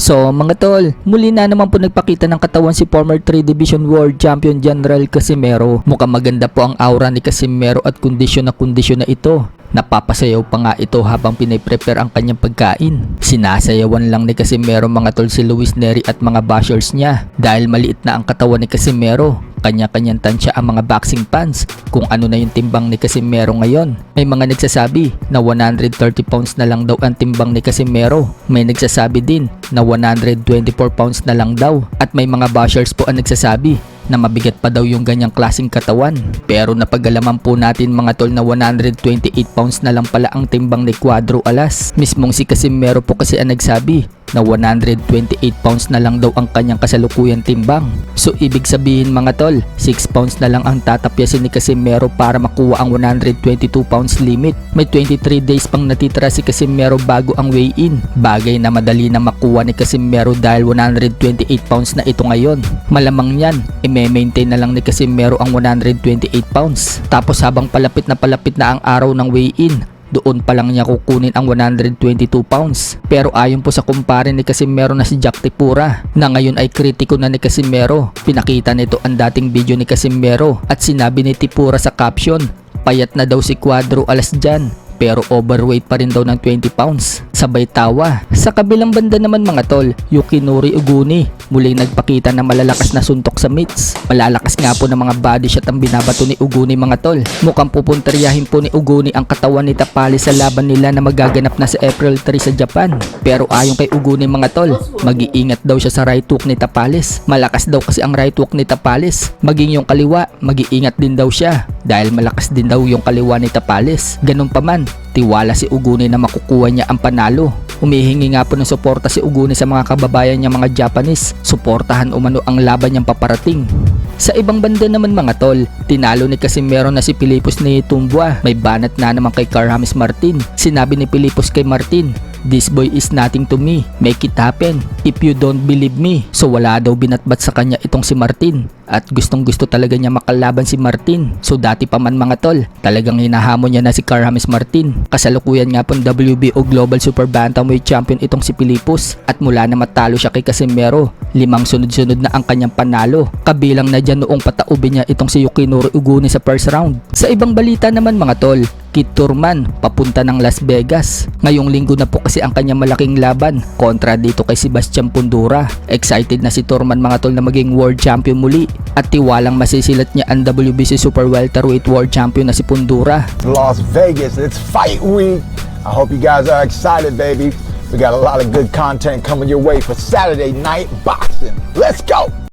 So mga tol, muli na naman po nagpakita ng katawan si former 3 Division World Champion General Casimero. Mukhang maganda po ang aura ni Casimero at kondisyon na ito. Napapasayaw pa nga ito habang piniprepare ang kanyang pagkain. Sinasayawan lang ni Casimero mga tol si Luis Nery at mga bashers niya dahil maliit na ang katawan ni Casimero. Kanya-kanyang tansya ang mga boxing fans kung ano na yung timbang ni Casimero ngayon. May mga nagsasabi na 130 pounds na lang daw ang timbang ni Casimero. May nagsasabi din na 124 pounds na lang daw. At may mga bashers po ang nagsasabi na mabigat pa daw yung ganyang klaseng katawan. Pero napag-alaman po natin mga tol na 128 pounds na lang pala ang timbang ni Cuadro Alas. Mismong si Casimero po kasi ang nagsabi na 128 pounds na lang daw ang kanyang kasalukuyang timbang. So ibig sabihin mga tol, 6 pounds na lang ang tatapyasin ni Casimero para makuha ang 122 pounds limit. May 23 days pang natitira si Casimero bago ang weigh-in. Bagay na madali na makuha ni Casimero dahil 128 pounds na ito ngayon. Malamang yan, i-maintain na lang ni Casimero ang 128 pounds. Tapos habang palapit na ang araw ng weigh-in, doon pa lang niya kukunin ang 122 pounds. Pero ayon po sa kumpare ni Casimero na si Jack Tipura na ngayon ay kritiko na ni Casimero. Pinakita nito ang dating video ni Casimero at sinabi ni Tipura sa caption, payat na daw si Cuadro Alas dyan pero overweight pa rin daw ng 20 pounds. Sabay tawa. Sa kabilang banda naman mga tol, Yukinori Uguni muling nagpakita na malalakas na suntok sa mitts. Malalakas nga po ng mga body shot ang binabato ni Uguni mga tol. Mukhang pupuntaryahin po ni Uguni ang katawan ni Tapales sa laban nila na magaganap na sa April 3 sa Japan. Pero ayon kay Uguni mga tol, mag-iingat daw siya sa right hook ni Tapales. Malakas daw kasi ang right hook ni Tapales. Maging yung kaliwa, mag-iingat din daw siya dahil malakas din daw yung kaliwa ni Tapales. Ganun pa man, tiwala si Uguni na makukuha niya ang panalo. Humihingi nga po ng suporta si Uguni sa mga kababayan niya mga Japanese. Suportahan umano ang laban niyang paparating. Sa ibang banda naman mga tol, tinalo ni Casimero na si Pilipos ni Tumbua. May banat na naman kay Carl-James Martin. Sinabi ni Pilipos kay Martin, "This boy is nothing to me. Make it happen. If you don't believe me." So wala daw binatbat sa kanya itong si Martin. At gustong gusto talaga niya makalaban si Martin. So dati pa man mga tol, talagang hinahamon niya na si Carl-James Martin. Kasalukuyan nga pong WBO Global Super Bantamweight Champion itong si Pilipos. At mula na matalo siya kay Casimero, 5 sunod-sunod na ang kanyang panalo. Kabilang na dyan noong pataubin niya itong si Yukinori Uguni sa first round. Sa ibang balita naman mga tol, Kit Turman papunta ng Las Vegas. Ngayong linggo na po kasi ang kanyang malaking laban kontra dito kay Sebastian Pundura. Excited na si Turman mga tol na maging world champion muli at tiwalang masisilat niya ang WBC Super Welterweight World Champion na si Pundura. Las Vegas, it's fight week. I hope you guys are excited, baby. We got a lot of good content coming your way for Saturday night boxing. Let's go!